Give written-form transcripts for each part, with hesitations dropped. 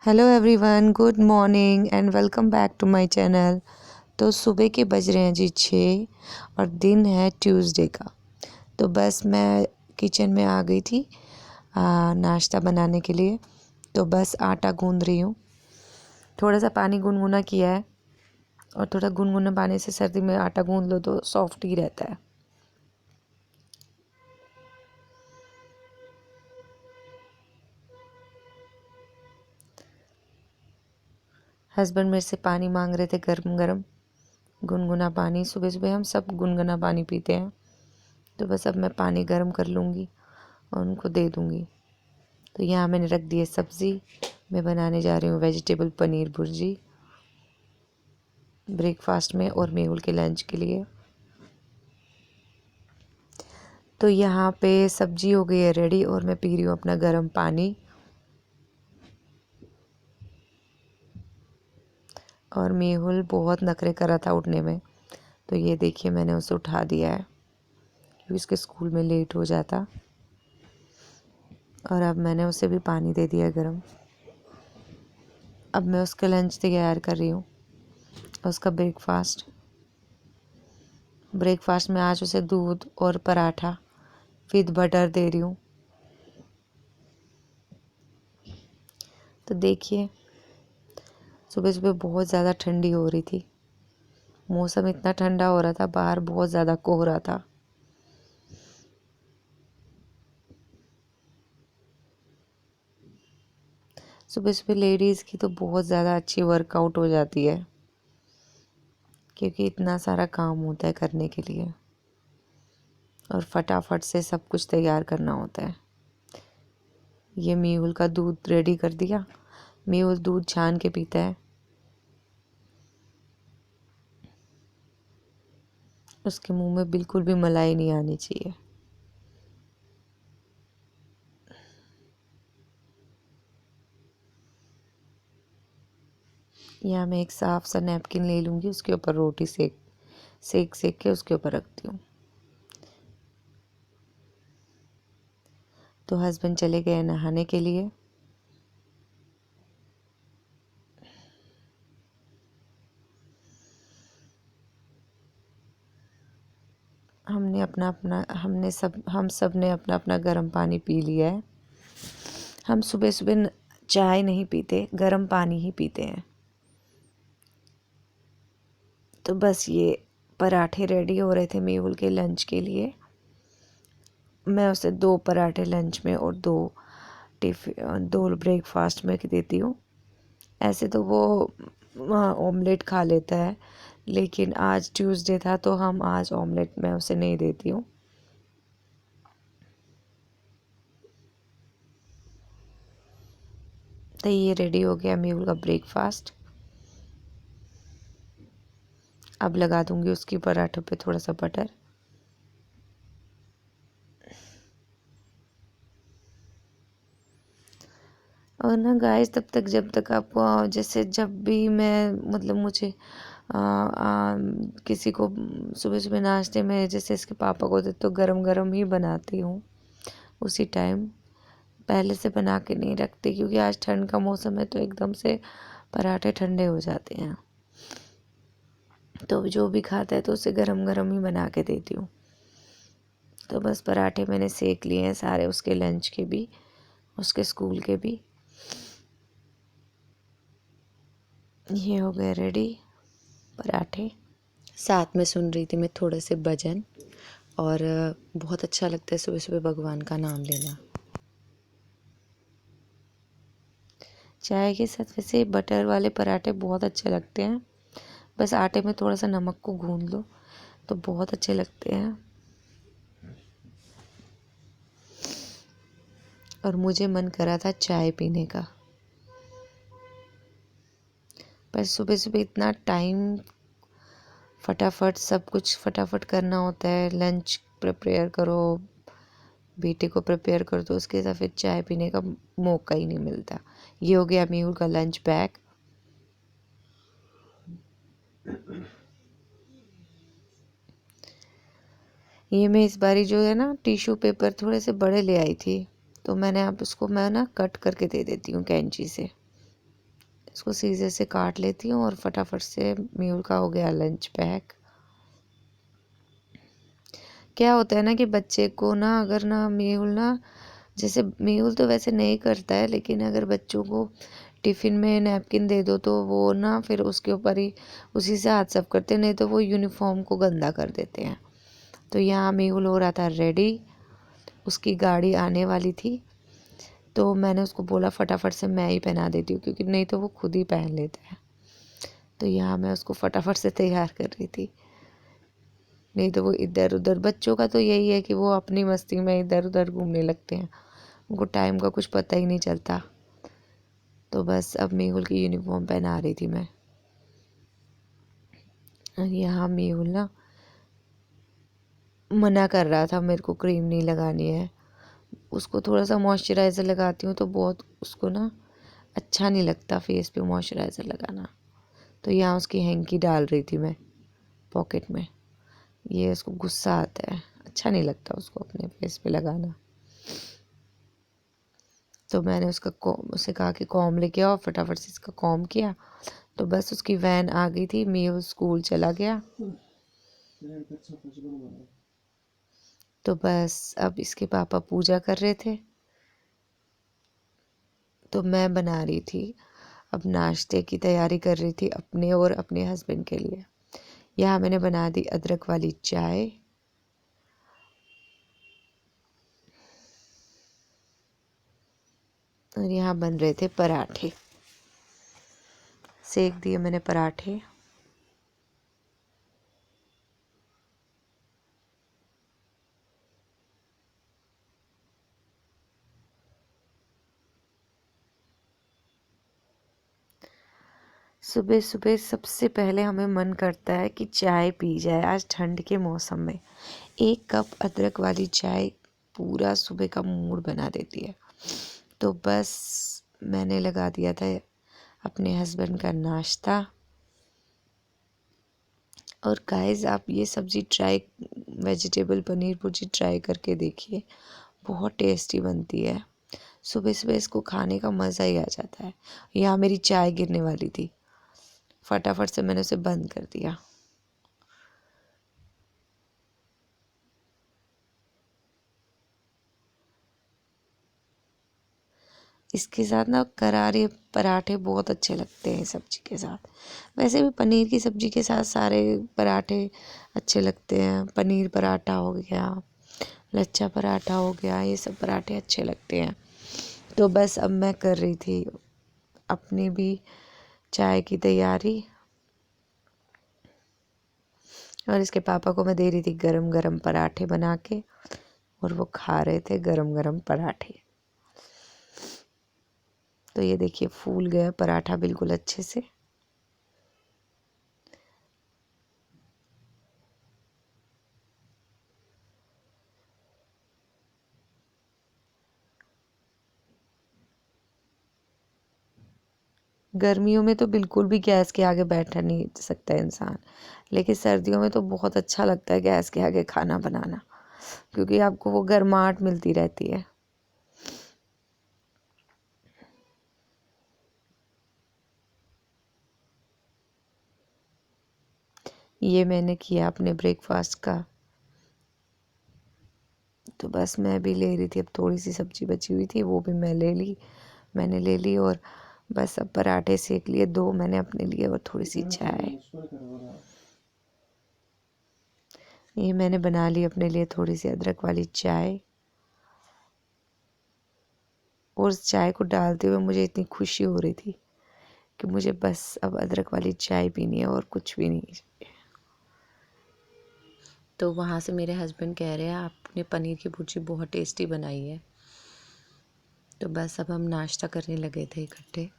Hello everyone, good morning and welcome back to my channel. तो सुबह के बज रहे हैं जी 6 और दिन है ट्यूसडे का। तो बस मैं किचन में आ गई थी नाश्ता बनाने के लिए। तो बस आटा गूंद रही हूँ। थोड़ा सा पानी गुनगुना किया है और थोड़ा गुनगुना पानी से सर्दी में आटा गूंद लो तो सॉफ्ट ही रहता है। हस्बैंड मेरे से पानी मांग रहे थे, गरम गरम गुनगुना पानी। सुबह सुबह हम सब गुनगुना पानी पीते हैं। तो बस अब मैं पानी गर्म कर लूँगी और उनको दे दूँगी। तो यहाँ मैंने रख दी है सब्ज़ी। मैं बनाने जा रही हूँ वेजिटेबल पनीर भुर्जी ब्रेकफास्ट में और मेहुल के लंच के लिए। तो यहाँ पे सब्जी हो गई है रेडी और मैं पी रही हूँ अपना गर्म पानी। और मेहुल बहुत नखरे कर रहा था उठने में, तो ये देखिए मैंने उसे उठा दिया है क्योंकि उसके स्कूल में लेट हो जाता। और अब मैंने उसे भी पानी दे दिया गर्म। अब मैं उसका लंच तैयार कर रही हूँ, उसका ब्रेकफास्ट में आज उसे दूध और पराठा विद बटर दे रही हूँ। तो देखिए सुबह सुबह बहुत ज़्यादा ठंडी हो रही थी। मौसम इतना ठंडा हो रहा था, बाहर बहुत ज़्यादा कोहरा था। सुबह सुबह लेडीज़ की तो बहुत ज़्यादा अच्छी वर्कआउट हो जाती है क्योंकि इतना सारा काम होता है करने के लिए और फटाफट से सब कुछ तैयार करना होता है। ये मेहुल का दूध रेडी कर दिया। मेहुल दूध छान के पीता है। उसके मुंह में बिल्कुल भी मलाई नहीं आनी चाहिए। यहाँ मैं एक साफ सा नैपकिन ले लूँगी, उसके ऊपर रोटी सेक के उसके ऊपर रखती हूँ। तो हस्बैंड चले गए नहाने के लिए। हम सब ने अपना अपना गर्म पानी पी लिया है। हम सुबह सुबह चाय नहीं पीते, गर्म पानी ही पीते हैं। तो बस ये पराठे रेडी हो रहे थे मेहुल के लंच के लिए। मैं उसे 2 पराठे लंच में और 2 ब्रेकफास्ट में देती हूँ। ऐसे तो वो ऑमलेट खा लेता है, लेकिन आज ट्यूसडे था तो हम आज ऑमलेट मैं उसे नहीं देती हूँ। तो ये रेडी हो गया मेहुल का ब्रेकफास्ट। अब लगा दूंगी उसकी पराठों पे थोड़ा सा बटर। और ना गाइस, तब तक जब तक आप जैसे जब भी मैं मतलब मुझे किसी को सुबह सुबह नाश्ते में जैसे इसके पापा को दे तो गरम गरम ही बनाती हूँ उसी टाइम। पहले से बना के नहीं रखती क्योंकि आज ठंड का मौसम है तो एकदम से पराठे ठंडे हो जाते हैं। तो जो भी खाता है तो उसे गरम गरम ही बना के देती हूँ। तो बस पराठे मैंने सेक लिए हैं सारे, उसके लंच के भी उसके स्कूल के भी। ये हो गए रेडी पराठे। साथ में सुन रही थी मैं थोड़े से भजन और बहुत अच्छा लगता है सुबह सुबह भगवान का नाम लेना। चाय के साथ वैसे बटर वाले पराठे बहुत अच्छे लगते हैं। बस आटे में थोड़ा सा नमक को गूंद लो तो बहुत अच्छे लगते हैं। और मुझे मन करा था चाय पीने का, पर सुबह सुबह इतना टाइम, फटाफट सब कुछ फटाफट करना होता है। लंच प्रिपेयर करो, बेटे को प्रिपेयर करो, तो उसके साथ फिर चाय पीने का मौका ही नहीं मिलता। ये हो गया मेहुल का लंच पैक। ये मैं इस बारी जो है ना टिश्यू पेपर थोड़े से बड़े ले आई थी, तो मैंने अब उसको मैं ना कट करके दे देती हूँ कैंची से। इसको सीजर से काट लेती हूँ और फटाफट से मेहुल का हो गया लंच पैक। क्या होता है ना कि बच्चे को ना अगर ना मेहुल ना, जैसे मेहुल तो वैसे नहीं करता है, लेकिन अगर बच्चों को टिफ़िन में नैपकिन दे दो तो वो ना फिर उसके ऊपर ही उसी से हाथ साफ करते हैं, नहीं तो वो यूनिफॉर्म को गंदा कर देते हैं। तो यहाँ मेहुल हो रहा था रेडी, उसकी गाड़ी आने वाली थी, तो मैंने उसको बोला फटाफट से मैं ही पहना देती हूँ, क्योंकि नहीं तो वो खुद ही पहन लेता है। तो यहाँ मैं उसको फटाफट से तैयार कर रही थी, नहीं तो वो इधर उधर, बच्चों का तो यही है कि वो अपनी मस्ती में इधर उधर घूमने लगते हैं, उनको टाइम का कुछ पता ही नहीं चलता। तो बस अब मेहुल की यूनिफॉर्म पहना रही थी मैं। और यहाँ मेहुल ना मना कर रहा था मेरे को क्रीम नहीं लगानी है, उसको थोड़ा सा मॉइस्चराइज़र लगाती हूँ तो बहुत उसको ना अच्छा नहीं लगता फेस पे मॉइस्चराइज़र लगाना। तो यहाँ उसकी हैंकी डाल रही थी मैं पॉकेट में, ये उसको गुस्सा आता है, अच्छा नहीं लगता उसको अपने फेस पे लगाना। तो मैंने उससे कहा कि कॉम लेके आओ, फटाफट से इसका कॉम किया। तो बस उसकी वैन आ गई थी, मेहुल स्कूल चला गया। तो बस अब इसके पापा पूजा कर रहे थे, तो मैं बना रही थी अब नाश्ते की तैयारी कर रही थी अपने और अपने हस्बैंड के लिए। यहाँ मैंने बना दी अदरक वाली चाय, और यहाँ बन रहे थे पराठे, सेक दिए मैंने पराठे। सुबह सुबह सबसे पहले हमें मन करता है कि चाय पी जाए, आज ठंड के मौसम में 1 कप अदरक वाली चाय पूरा सुबह का मूड बना देती है। तो बस मैंने लगा दिया था अपने हस्बैंड का नाश्ता। और गाइस आप ये सब्ज़ी try, vegetable paneer bhurji try करके देखिए, बहुत टेस्टी बनती है। सुबह सुबह इसको खाने का मज़ा ही आ जाता है। यहाँ मेरी चाय गिरने वाली थी, फटाफट से मैंने उसे बंद कर दिया। इसके साथ ना करारे पराठे बहुत अच्छे लगते हैं सब्जी के साथ। वैसे भी पनीर की सब्ज़ी के साथ सारे पराठे अच्छे लगते हैं, पनीर पराठा हो गया, लच्छा पराठा हो गया, ये सब पराठे अच्छे लगते हैं। तो बस अब मैं कर रही थी अपनी भी चाय की तैयारी, और इसके पापा को मैं दे रही थी गरम गरम पराठे बना के, और वो खा रहे थे गरम गरम पराठे। तो ये देखिए फूल गया पराठा बिल्कुल अच्छे से। गर्मियों में तो बिल्कुल भी गैस के आगे बैठ नहीं सकता इंसान, लेकिन सर्दियों में तो बहुत अच्छा लगता है गैस के आगे खाना बनाना, क्योंकि आपको वो गर्माहट मिलती रहती है। ये मैंने किया अपने ब्रेकफास्ट का। तो बस मैं भी ले रही थी, अब थोड़ी सी सब्जी बची हुई थी वो भी मैंने ले ली, और बस अब पराठे सेक लिए 2 मैंने अपने लिए, और थोड़ी सी चाय। ये मैंने बना ली अपने लिए थोड़ी सी अदरक वाली चाय, और उस चाय को डालते हुए मुझे इतनी खुशी हो रही थी कि मुझे बस अब अदरक वाली चाय पीनी है और कुछ भी नहीं चाहिए। तो वहाँ से मेरे हस्बैंड कह रहे हैं आपने पनीर की भुर्जी बहुत टेस्टी बनाई है। तो बस अब हम नाश्ता करने लगे थे इकट्ठे।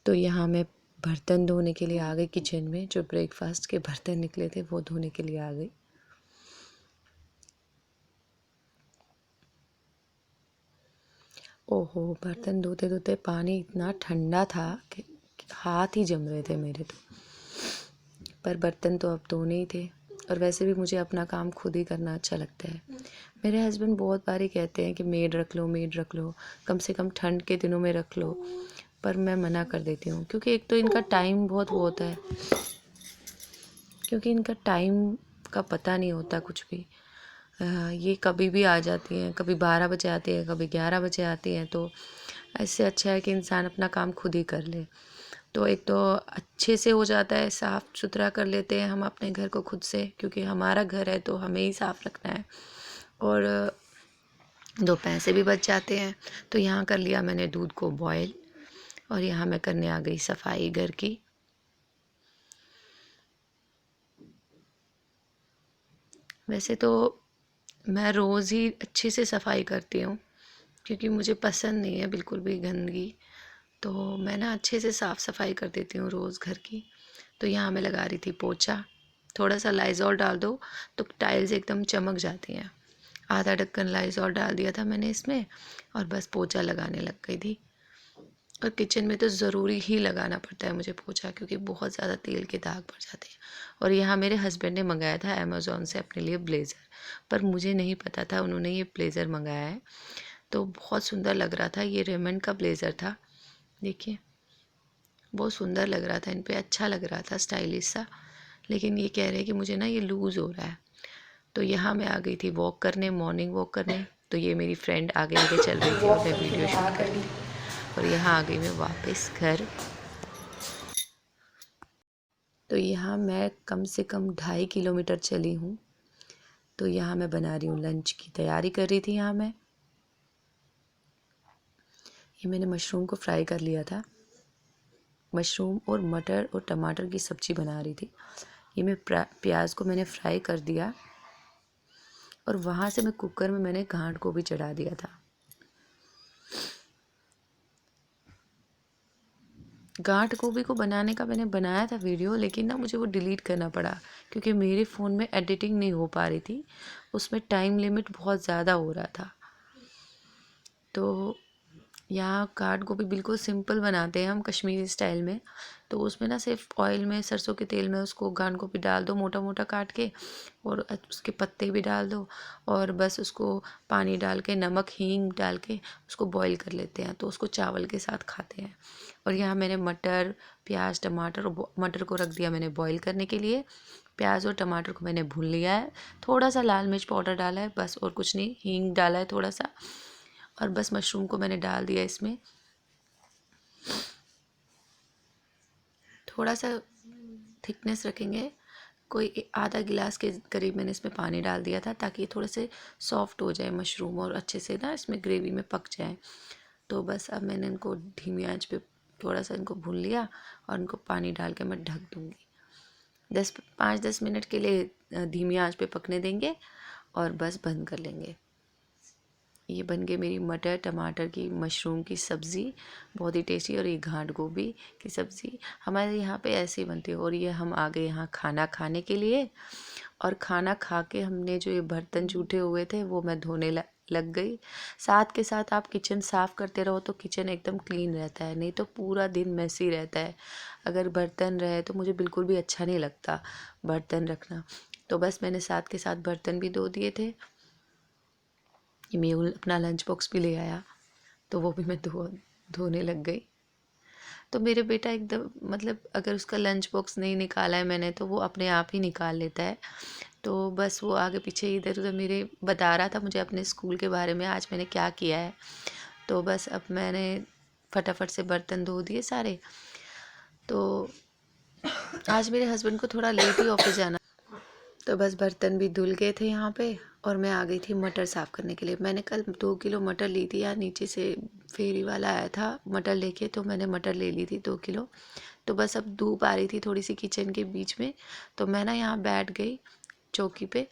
तो यहाँ मैं बर्तन धोने के लिए आ गई किचन में, जो ब्रेकफास्ट के बर्तन निकले थे वो धोने के लिए आ गई। ओहो, बर्तन धोते धोते पानी इतना ठंडा था कि हाथ ही जम रहे थे मेरे तो। पर बर्तन तो अब धोने ही थे, और वैसे भी मुझे अपना काम खुद ही करना अच्छा लगता है। मेरे हस्बैंड बहुत बार ही कहते हैं कि मेड रख लो, मेड रख लो, कम से कम ठंड के दिनों में रख लो। पर मैं मना कर देती हूँ, क्योंकि एक तो इनका टाइम बहुत वो होता है, क्योंकि इनका टाइम का पता नहीं होता कुछ भी। ये कभी भी आ जाती हैं, कभी 12 बजे आती हैं, कभी 11 बजे आती हैं। तो ऐसे अच्छा है कि इंसान अपना काम खुद ही कर ले। तो एक तो अच्छे से हो जाता है, साफ़ सुथरा कर लेते हैं हम अपने घर को खुद से, क्योंकि हमारा घर है तो हमें ही साफ़ रखना है, और 2 पैसे भी बच जाते हैं। तो यहाँ कर लिया मैंने दूध को बॉयल, और यहाँ मैं करने आ गई सफाई घर की। वैसे तो मैं रोज़ ही अच्छे से सफाई करती हूँ, क्योंकि मुझे पसंद नहीं है बिल्कुल भी गंदगी। तो मैं ना अच्छे से साफ़ सफाई कर देती हूँ रोज़ घर की। तो यहाँ मैं लगा रही थी पोछा। थोड़ा सा लाइज़ॉल डाल दो तो टाइल्स एकदम चमक जाती हैं। आधा ढक्कन लाइज़ॉल डाल दिया था मैंने इसमें, और बस पोछा लगाने लग गई थी। और किचन में तो ज़रूरी ही लगाना पड़ता है मुझे पोछा, क्योंकि बहुत ज़्यादा तेल के दाग पड़ जाते हैं। और यहाँ मेरे हस्बैंड ने मंगाया था अमेज़ॉन से अपने लिए ब्लेज़र, पर मुझे नहीं पता था उन्होंने ये ब्लेज़र मंगाया है। तो बहुत सुंदर लग रहा था, ये रेमंड का ब्लेज़र था। देखिए बहुत सुंदर लग रहा था, इन पे अच्छा लग रहा था, स्टाइलिश सा। लेकिन ये कह रहे हैं कि मुझे ना ये लूज़ हो रहा है। तो यहाँ मैं आ गई थी वॉक करने, मॉर्निंग वॉक करने। तो ये मेरी फ्रेंड आगे आगे चल रही थी और मैं वीडियो शूट कर रही थी। और यहाँ आ गई मैं वापस घर। तो यहाँ मैं कम से कम 2.5 किलोमीटर चली हूँ। तो यहाँ मैं बना रही हूँ, लंच की तैयारी कर रही थी। यहाँ मैं ये मैंने मशरूम को फ्राई कर लिया था। मशरूम और मटर और टमाटर की सब्ज़ी बना रही थी। ये मैं प्याज को मैंने फ्राई कर दिया, और वहाँ से मैं कुकर में मैंने गांठ को भी चढ़ा दिया था। गांठ गोभी को बनाने का मैंने बनाया था वीडियो, लेकिन ना मुझे वो डिलीट करना पड़ा, क्योंकि मेरे फ़ोन में एडिटिंग नहीं हो पा रही थी। उसमें टाइम लिमिट बहुत ज़्यादा हो रहा था। तो यहाँ गांठ गोभी बिल्कुल सिंपल बनाते हैं हम कश्मीरी स्टाइल में। तो उसमें ना सिर्फ ऑयल में, सरसों के तेल में उसको गांठ गोभी डाल दो मोटा मोटा काट के, और उसके पत्ते भी डाल दो, और बस उसको पानी डाल के, नमक हींग डाल के उसको बॉईल कर लेते हैं। तो उसको चावल के साथ खाते हैं। और यहाँ मैंने मटर, प्याज, टमाटर, और मटर को रख दिया मैंने बॉईल करने के लिए। प्याज और टमाटर को मैंने भून लिया है, थोड़ा सा लाल मिर्च पाउडर डाला है बस, और कुछ नहीं, हींग डाला है थोड़ा सा, और बस मशरूम को मैंने डाल दिया इसमें। थोड़ा सा थिकनेस रखेंगे, कोई आधा गिलास के करीब मैंने इसमें पानी डाल दिया था, ताकि ये थोड़े से सॉफ्ट हो जाए मशरूम, और अच्छे से ना इसमें ग्रेवी में पक जाए। तो बस अब मैंने इनको धीमी आंच पे थोड़ा सा इनको भून लिया, और इनको पानी डाल के मैं ढक दूँगी। 5-10 मिनट के लिए धीमी आंच पे पकने देंगे, और बस बंद कर लेंगे। ये बन गई मेरी मटर टमाटर की मशरूम की सब्ज़ी, बहुत ही टेस्टी। और ये गांठ गोभी की सब्ज़ी हमारे यहाँ पे ऐसे ही बनती है। और ये हम आ गए यहाँ खाना खाने के लिए, और खाना खा के हमने जो ये बर्तन जूठे हुए थे वो मैं धोने लग गई। साथ के साथ आप किचन साफ़ करते रहो तो किचन एकदम क्लीन रहता है, नहीं तो पूरा दिन मेसी रहता है। अगर बर्तन रहे तो मुझे बिल्कुल भी अच्छा नहीं लगता बर्तन रखना। तो बस मैंने साथ के साथ बर्तन भी धो दिए थे। मेहुल अपना लंच बॉक्स भी ले आया, तो वो भी मैं धोने लग गई। तो मेरे बेटा एकदम, मतलब अगर उसका लंच बॉक्स नहीं निकाला है मैंने, तो वो अपने आप ही निकाल लेता है। तो बस वो आगे पीछे इधर उधर मेरे बता रहा था मुझे अपने स्कूल के बारे में, आज मैंने क्या किया है। तो बस अब मैंने फटाफट से बर्तन धो दिए सारे। तो आज मेरे हस्बैंड को थोड़ा लेट ही ऑफिस जाना, तो बस बर्तन भी धुल गए थे यहाँ पे, और मैं आ गई थी मटर साफ़ करने के लिए। मैंने कल 2 किलो मटर ली थी यार, नीचे से फेरी वाला आया था मटर लेके, तो मैंने मटर ले ली थी 2 किलो। तो बस अब धूप आ रही थी थोड़ी सी किचन के बीच में, तो मैं ना यहाँ बैठ गई चौकी पे,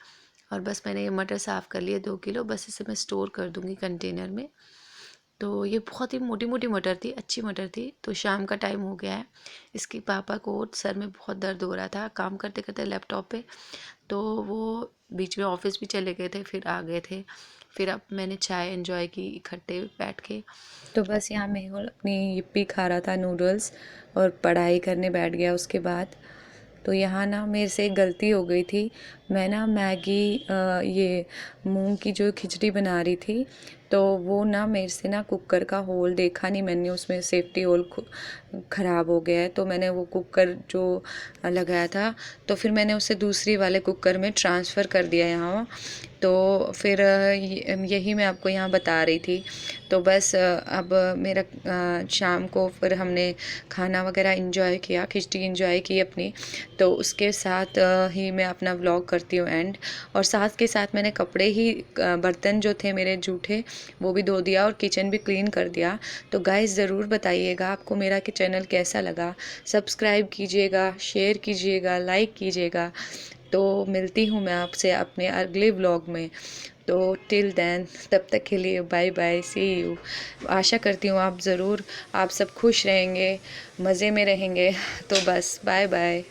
और बस मैंने ये मटर साफ़ कर लिए 2 किलो। बस इसे मैं स्टोर कर दूँगी कंटेनर में। तो ये बहुत ही मोटी मोटी मटर थी, अच्छी मटर थी। तो शाम का टाइम हो गया है, इसके पापा को सर में बहुत दर्द हो रहा था काम करते करते लैपटॉप पे। तो वो बीच में ऑफिस भी चले गए थे, फिर आ गए थे। फिर अब मैंने चाय एंजॉय की इकट्ठे बैठ के। तो बस यहाँ मेहुल अपनी yippee खा रहा था, नूडल्स, और पढ़ाई करने बैठ गया उसके बाद। तो यहाँ ना मेरे से एक गलती हो गई थी, मैं ना मैगी ये मूंग की जो खिचड़ी बना रही थी, तो वो ना मेरे से ना कुकर का होल देखा नहीं मैंने, उसमें सेफ्टी होल ख़राब हो गया है। तो मैंने वो कुकर जो लगाया था तो फिर मैंने उसे दूसरी वाले कुकर में ट्रांसफ़र कर दिया यहाँ। तो फिर यही मैं आपको यहाँ बता रही थी। तो बस अब मेरा शाम को फिर हमने खाना वगैरह इंजॉय किया, खिचड़ी इंजॉय की अपनी। तो उसके साथ ही मैं अपना व्लॉग करती हूँ एंड। और साथ के साथ मैंने कपड़े ही बर्तन जो थे मेरे जूठे वो भी धो दिया और किचन भी क्लीन कर दिया। तो गाइस ज़रूर बताइएगा आपको मेरा कि चैनल कैसा लगा। सब्सक्राइब कीजिएगा, शेयर कीजिएगा, लाइक कीजिएगा। तो मिलती हूँ मैं आपसे अपने अगले व्लॉग में। तो टिल देन, तब तक के लिए बाय बाय, सी यू। आशा करती हूँ आप ज़रूर, आप सब खुश रहेंगे, मज़े में रहेंगे। तो बस बाय बाय।